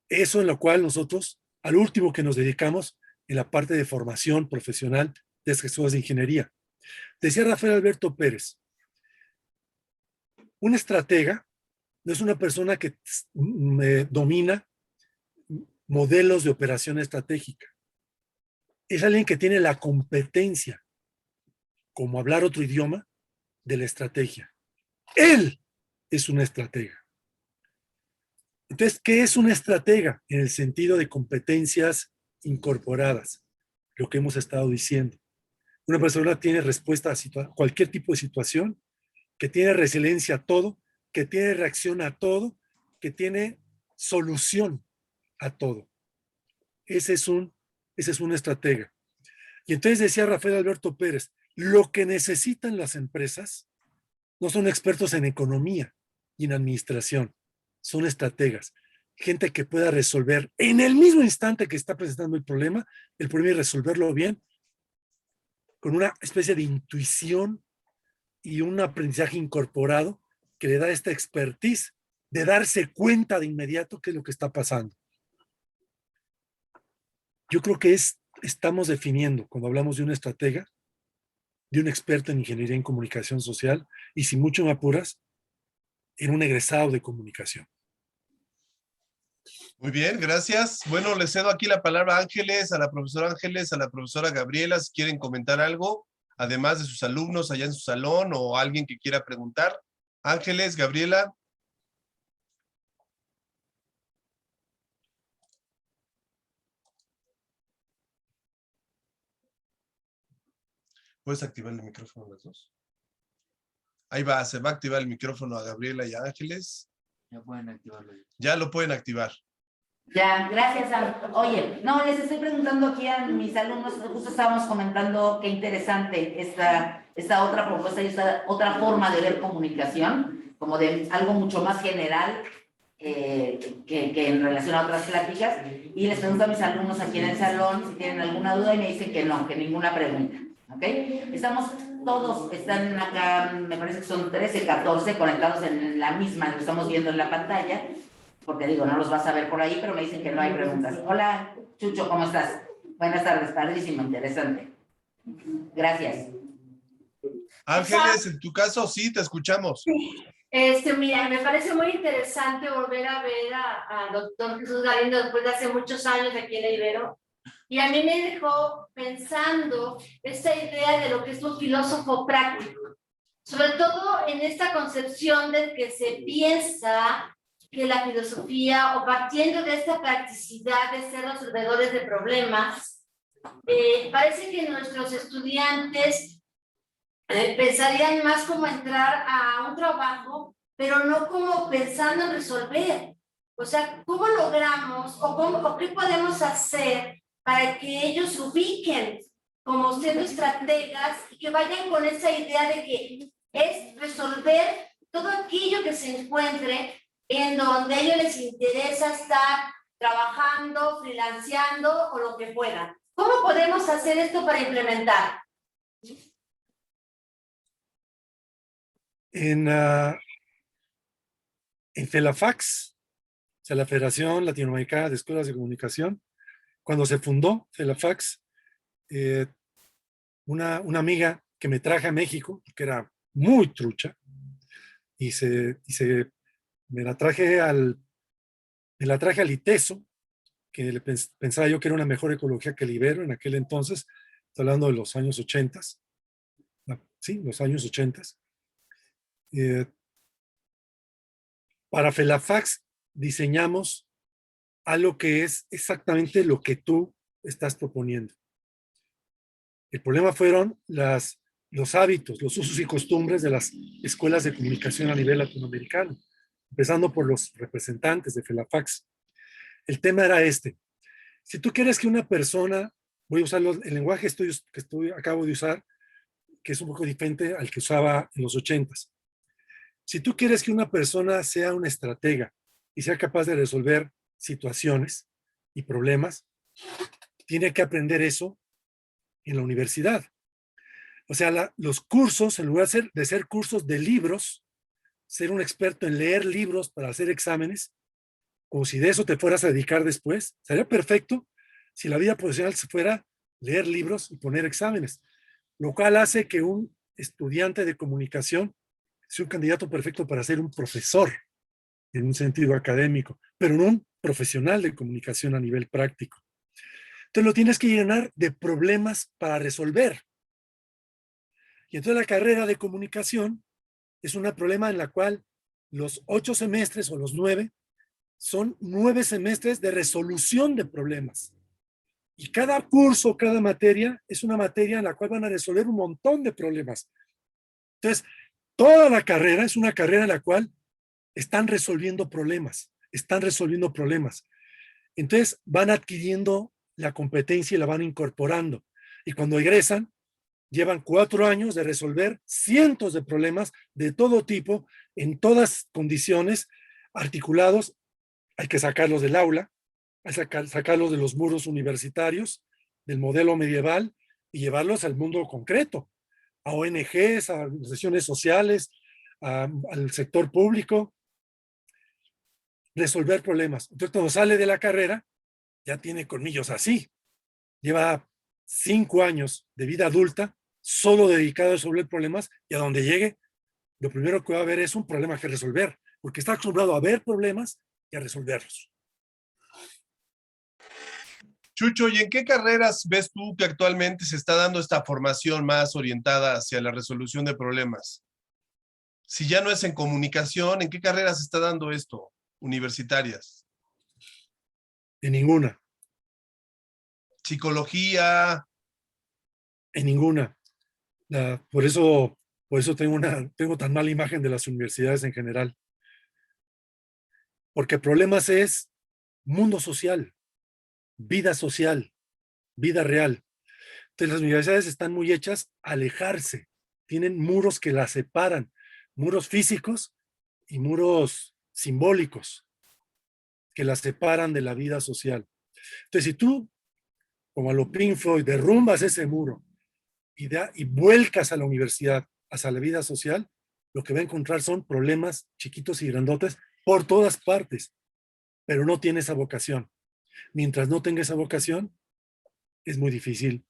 Eso en lo cual nosotros, al último que nos dedicamos en la parte de formación profesional de escuelas de ingeniería. Decía Rafael Alberto Pérez, un estratega no es una persona que domina modelos de operación estratégica. Es alguien que tiene la competencia, como hablar otro idioma, de la estrategia. Él es un estratega. Entonces, ¿qué es una estratega? En el sentido de competencias incorporadas, lo que hemos estado diciendo. Una persona tiene respuesta a cualquier tipo de situación, que tiene resiliencia a todo, que tiene reacción a todo, que tiene solución a todo. Ese es un estratega. Y entonces decía Rafael Alberto Pérez, lo que necesitan las empresas no son expertos en economía y en administración, son estrategas, gente que pueda resolver en el mismo instante que está presentando el problema y resolverlo bien, con una especie de intuición y un aprendizaje incorporado que le da esta expertise de darse cuenta de inmediato qué es lo que está pasando. Yo creo que estamos definiendo, cuando hablamos de un estratega, de un experto en ingeniería en comunicación social, y si mucho me apuras, en un egresado de comunicación. Muy bien, gracias. Bueno, le cedo aquí la palabra a Ángeles, a la profesora Ángeles, a la profesora Gabriela, si quieren comentar algo, además de sus alumnos allá en su salón o alguien que quiera preguntar. Ángeles, Gabriela. ¿Puedes activar el micrófono a las dos? Ahí va, se va a activar el micrófono a Gabriela y a Ángeles. Ya pueden activarlo. Ya lo pueden activar. Ya, gracias, Sam. Oye, no, les estoy preguntando aquí a mis alumnos, justo estábamos comentando qué interesante esta otra propuesta y esta otra forma de ver comunicación, como de algo mucho más general que en relación a otras pláticas. Y les pregunto a mis alumnos aquí en el salón si tienen alguna duda y me dicen que no, que ninguna pregunta. ¿Ok? Están acá, me parece que son 13, 14 conectados en la misma, lo estamos viendo en la pantalla. Porque digo, no los vas a ver por ahí, pero me dicen que no hay preguntas. Hola, Chucho, ¿cómo estás? Buenas tardes, padrísimo, interesante. Gracias. Ángeles, en tu caso, sí, te escuchamos. Mira, me parece muy interesante volver a ver al doctor Jesús Galindo después de hace muchos años aquí en el Ibero. Y a mí me dejó pensando esta idea de lo que es un filósofo práctico. Sobre todo en esta concepción de que se piensa que la filosofía, o partiendo de esta practicidad de ser resolvedores de problemas, parece que nuestros estudiantes pensarían más como entrar a un trabajo, pero no como pensando en resolver. O sea, ¿cómo logramos o qué podemos hacer para que ellos se ubiquen como siendo estrategas y que vayan con esa idea de que es resolver todo aquello que se encuentre en donde a ellos les interesa estar trabajando, freelanceando o lo que puedan? ¿Cómo podemos hacer esto para implementar? En FELAFAX, o sea, la Federación Latinoamericana de Escuelas de Comunicación, cuando se fundó FELAFAX, una amiga que me traje a México, que era muy trucha, me la traje al ITESO, que pensaba yo que era una mejor ecología que el Ibero en aquel entonces, estoy hablando de los años 80, sí, los años 80. Para FELAFAX diseñamos algo que es exactamente lo que tú estás proponiendo. El problema fueron los hábitos, los usos y costumbres de las escuelas de comunicación a nivel latinoamericano, empezando por los representantes de FELAFAX. El tema era este: Si tú quieres que una persona, voy a usar el lenguaje acabo de usar, que es un poco diferente al que usaba en los 80s. Si tú quieres que una persona sea una estratega y sea capaz de resolver situaciones y problemas, tiene que aprender eso en la universidad. O sea, los cursos, en lugar de ser cursos de libros, ser un experto en leer libros para hacer exámenes, como si de eso te fueras a dedicar después, sería perfecto si la vida profesional se fuera leer libros y poner exámenes, lo cual hace que un estudiante de comunicación sea un candidato perfecto para ser un profesor en un sentido académico, pero no un profesional de comunicación a nivel práctico. Entonces lo tienes que llenar de problemas para resolver. Y entonces la carrera de comunicación es un problema en la cual los 8 semestres o los 9 son 9 semestres de resolución de problemas. Y cada curso, cada materia, es una materia en la cual van a resolver un montón de problemas. Entonces, toda la carrera es una carrera en la cual están resolviendo problemas, Entonces, van adquiriendo la competencia y la van incorporando. Y cuando egresan, llevan 4 años de resolver cientos de problemas de todo tipo, en todas condiciones, articulados. Hay que sacarlos del aula, hay que sacarlos de los muros universitarios, del modelo medieval, y llevarlos al mundo concreto, a ONGs, a organizaciones sociales, al sector público, resolver problemas. Entonces, cuando sale de la carrera, ya tiene colmillos así. Lleva 5 años de vida adulta solo dedicado a resolver problemas, y a donde llegue, lo primero que va a haber es un problema que resolver, porque está acostumbrado a ver problemas y a resolverlos. Chucho, ¿y en qué carreras ves tú que actualmente se está dando esta formación más orientada hacia la resolución de problemas? Si ya no es en comunicación, ¿en qué carreras se está dando esto? Universitarias. En ninguna. Psicología. En ninguna. Por eso tengo tan mala imagen de las universidades en general. Porque problemas es mundo social, vida social, vida real. Entonces las universidades están muy hechas a alejarse. Tienen muros que las separan, muros físicos y muros simbólicos que las separan de la vida social. Entonces, si tú, como a lo Pink Floyd, derrumbas ese muro y vuelcas a la universidad, hacia la vida social, lo que va a encontrar son problemas chiquitos y grandotes por todas partes, pero no tiene esa vocación. Mientras no tenga esa vocación, es muy difícil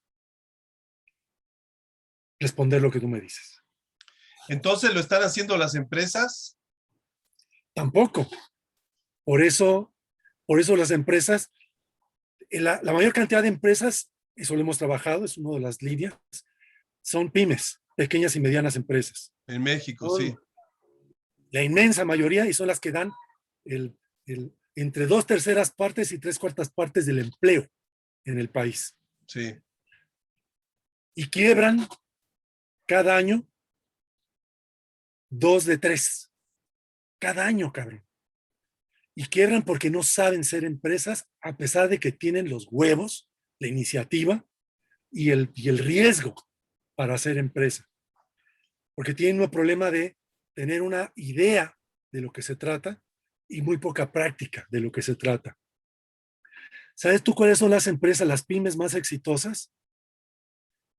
responder lo que tú me dices. Entonces, ¿lo están haciendo las empresas? Tampoco. Por eso las empresas, la mayor cantidad de empresas, eso lo hemos trabajado, es una de las líneas, son pymes, pequeñas y medianas empresas. En México, sí. La inmensa mayoría, y son las que dan entre 2/3 partes y 3/4 partes del empleo en el país. Sí. Y quiebran cada año 2 de 3. Cada año, cabrón. Y quiebran porque no saben ser empresas, a pesar de que tienen los huevos, la iniciativa y el riesgo para ser empresa. Porque tienen un problema de tener una idea de lo que se trata y muy poca práctica de lo que se trata. ¿Sabes tú cuáles son las empresas, las pymes más exitosas?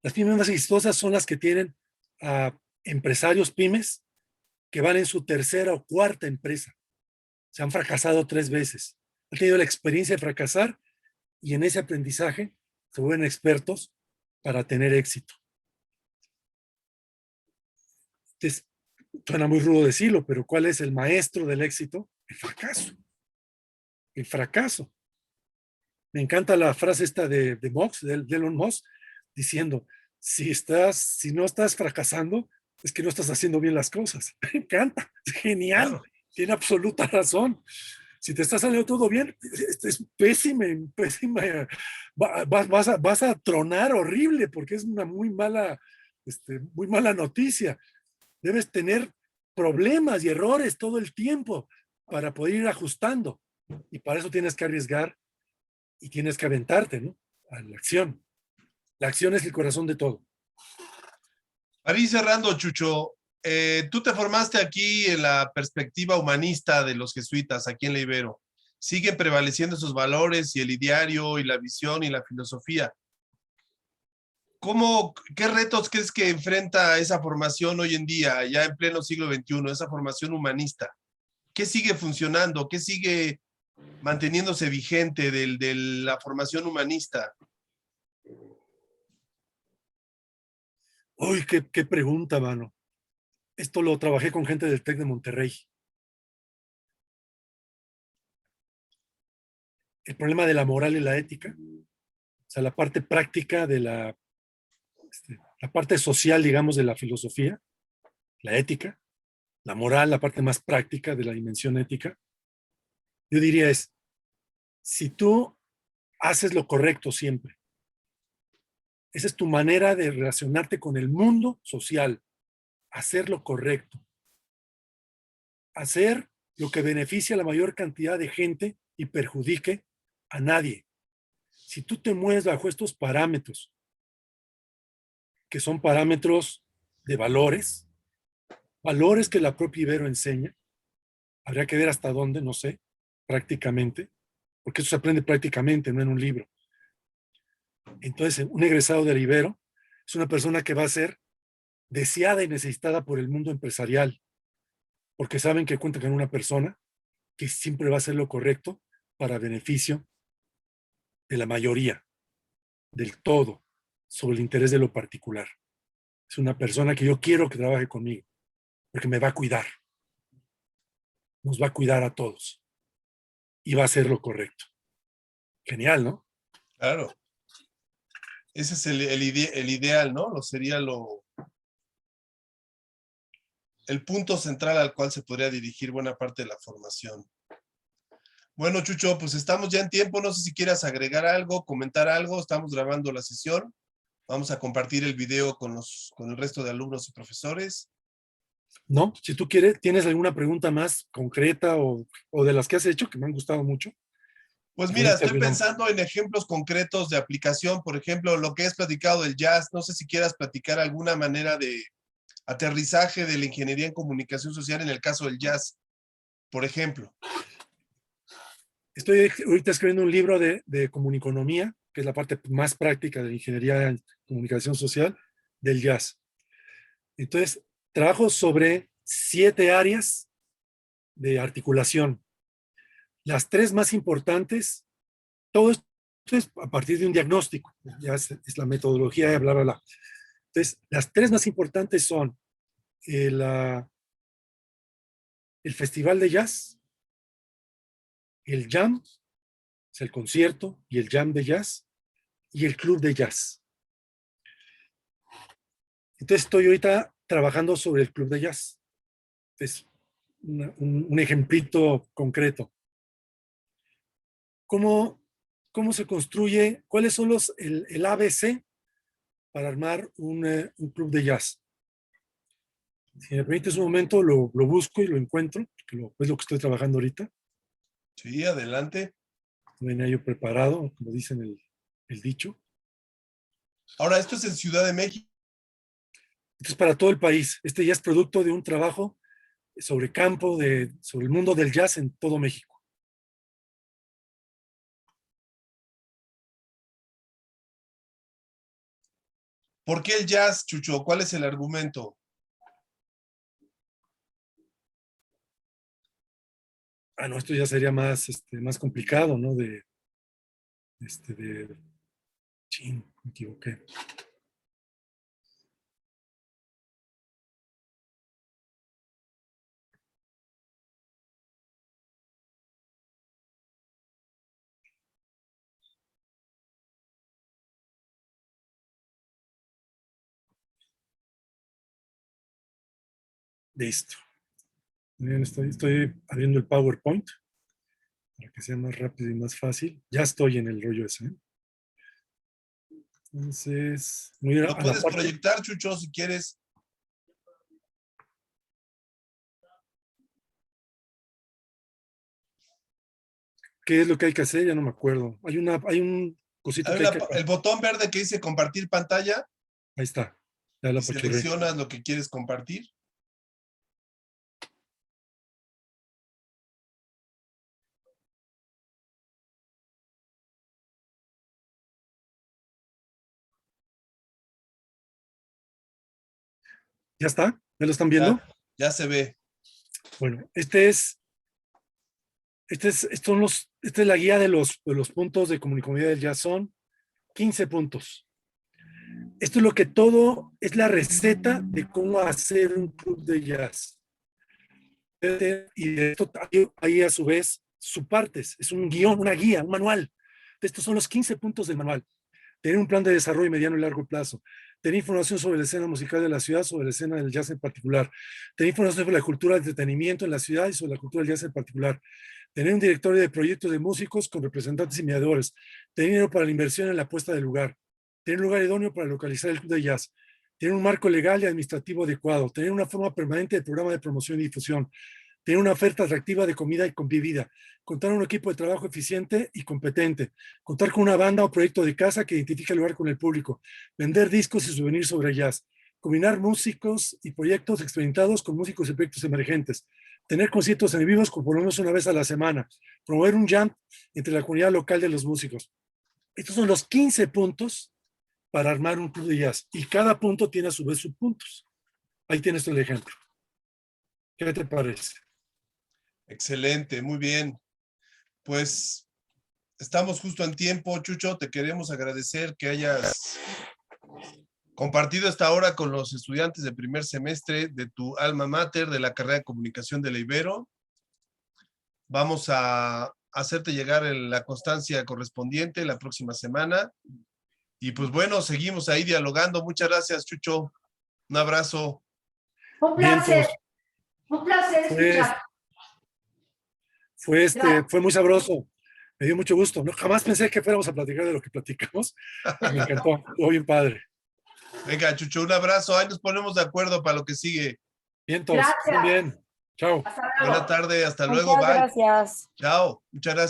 Las pymes más exitosas son las que tienen empresarios pymes que van en su tercera o cuarta empresa. Se han fracasado 3 veces. Han tenido la experiencia de fracasar y en ese aprendizaje se vuelven expertos para tener éxito. Entonces, suena muy rudo decirlo, pero ¿cuál es el maestro del éxito? El fracaso. El fracaso. Me encanta la frase esta de Elon Musk, diciendo, si no estás fracasando, es que no estás haciendo bien las cosas. Me encanta, es genial, claro. Tiene absoluta razón. Si te está saliendo todo bien, es pésima. Vas a tronar horrible porque es una muy mala noticia. Debes tener problemas y errores todo el tiempo para poder ir ajustando. Y para eso tienes que arriesgar y tienes que aventarte, ¿no? A la acción. La acción es el corazón de todo. Para ir cerrando, Chucho, tú te formaste aquí en la perspectiva humanista de los jesuitas, aquí en la Ibero. Siguen prevaleciendo esos valores y el ideario y la visión y la filosofía. ¿Qué retos crees que enfrenta esa formación hoy en día, ya en pleno siglo XXI, esa formación humanista? ¿Qué sigue funcionando? ¿Qué sigue manteniéndose vigente de la formación humanista? Uy, qué pregunta, mano. Esto lo trabajé con gente del TEC de Monterrey. El problema de la moral y la ética, o sea, la parte práctica de la parte social, digamos, de la filosofía, la ética, la moral, la parte más práctica de la dimensión ética, yo diría es, si tú haces lo correcto siempre, esa es tu manera de relacionarte con el mundo social, hacer lo correcto, hacer lo que beneficie a la mayor cantidad de gente y perjudique a nadie. Si tú te mueves bajo estos parámetros, que son parámetros de valores, valores que la propia Ibero enseña, habría que ver hasta dónde, no sé, prácticamente, porque eso se aprende prácticamente, no en un libro. Entonces, un egresado del Ibero es una persona que va a ser deseada y necesitada por el mundo empresarial, porque saben que cuentan con una persona que siempre va a hacer lo correcto para beneficio de la mayoría, del todo, sobre el interés de lo particular. Es una persona que yo quiero que trabaje conmigo, porque me va a cuidar, nos va a cuidar a todos y va a hacer lo correcto. Genial, ¿no? Claro. Ese es el ideal, ¿no? Sería el punto central al cual se podría dirigir buena parte de la formación. Bueno, Chucho, pues estamos ya en tiempo. No sé si quieras agregar algo, comentar algo. Estamos grabando la sesión. Vamos a compartir el video con el resto de alumnos y profesores. No, si tú quieres, tienes alguna pregunta más concreta o de las que has hecho, que me han gustado mucho. Pues mira, estoy pensando en ejemplos concretos de aplicación. Por ejemplo, lo que has platicado del jazz. No sé si quieras platicar alguna manera de aterrizaje de la ingeniería en comunicación social en el caso del jazz, por ejemplo. Estoy ahorita escribiendo un libro de comuniconomía, que es la parte más práctica de la ingeniería en comunicación social del jazz. Entonces, trabajo sobre 7 áreas de articulación. Las 3 más importantes, todo esto es a partir de un diagnóstico, ya es la metodología, bla, bla, bla. Entonces, las 3 más importantes son el festival de jazz, el jam, es el concierto y el jam de jazz, y el club de jazz. Entonces estoy ahorita trabajando sobre el club de jazz. Es un ejemplito concreto. ¿Cómo se construye? ¿Cuáles son el ABC para armar un club de jazz? Si me permites un momento, lo busco y lo encuentro, porque es lo que estoy trabajando ahorita. Sí, adelante. Venía yo preparado, como dicen el dicho. Ahora, esto es en Ciudad de México. Esto es para todo el país. Este ya es producto de un trabajo sobre campo, sobre el mundo del jazz en todo México. ¿Por qué el jazz, Chucho? ¿Cuál es el argumento? No, esto ya sería más complicado, ¿no? Chin, me equivoqué. Listo. Bien, estoy abriendo el PowerPoint para que sea más rápido y más fácil. Ya estoy en el rollo ese. Entonces, voy a ir Lo a la puedes parte. proyectar, Chucho, si quieres. ¿Qué es lo que hay que hacer? Ya no me acuerdo. Hay un cosito Hay que hay que... el botón verde que dice compartir pantalla Ahí está. Ya la y apachurré. seleccionas lo que quieres compartir. ¿Ya está? ¿Ya lo están viendo? Ya se ve. Bueno, esta es la guía de los puntos de comunidad del jazz. Son 15 puntos. Esto es lo que todo es la receta de cómo hacer un club de jazz. Y esto hay a su vez subpartes, es un guión, una guía, un manual. Estos son los 15 puntos del manual. Tener un plan de desarrollo mediano y largo plazo. Tener información sobre la escena musical de la ciudad, sobre la escena del jazz en particular. Tener información sobre la cultura del entretenimiento en la ciudad y sobre la cultura del jazz en particular. Tener un directorio de proyectos de músicos con representantes y mediadores. Tener dinero para la inversión en la puesta del lugar. Tener un lugar idóneo para localizar el club de jazz. Tener un marco legal y administrativo adecuado. Tener una forma permanente de programa de promoción y difusión. Tener una oferta atractiva de comida y convivida. Contar un equipo de trabajo eficiente y competente. Contar con una banda o proyecto de casa que identifique el lugar con el público. Vender discos y souvenirs sobre jazz. Combinar músicos y proyectos experimentados con músicos y proyectos emergentes. Tener conciertos en vivos por lo menos una vez a la semana. Promover un jam entre la comunidad local de los músicos. Estos son los 15 puntos para armar un club de jazz. Y cada punto tiene a su vez subpuntos. Ahí tienes el ejemplo. ¿Qué te parece? Excelente, muy bien. Pues estamos justo en tiempo, Chucho. Te queremos agradecer que hayas compartido esta hora con los estudiantes de primer semestre de tu alma mater de la carrera de comunicación de la Ibero. Vamos a hacerte llegar la constancia correspondiente la próxima semana. Y pues bueno, seguimos ahí dialogando. Muchas gracias, Chucho. Un abrazo. Un placer. Un placer escuchar. Fue muy sabroso. Me dio mucho gusto. No, jamás pensé que fuéramos a platicar de lo que platicamos. Me encantó. Estuvo bien padre. Venga, Chucho, un abrazo. Ahí nos ponemos de acuerdo para lo que sigue. Bien, todos. Bien. Chao. Hasta luego. Buena tarde. Hasta luego. Muchas Bye. gracias. Chao. Muchas gracias.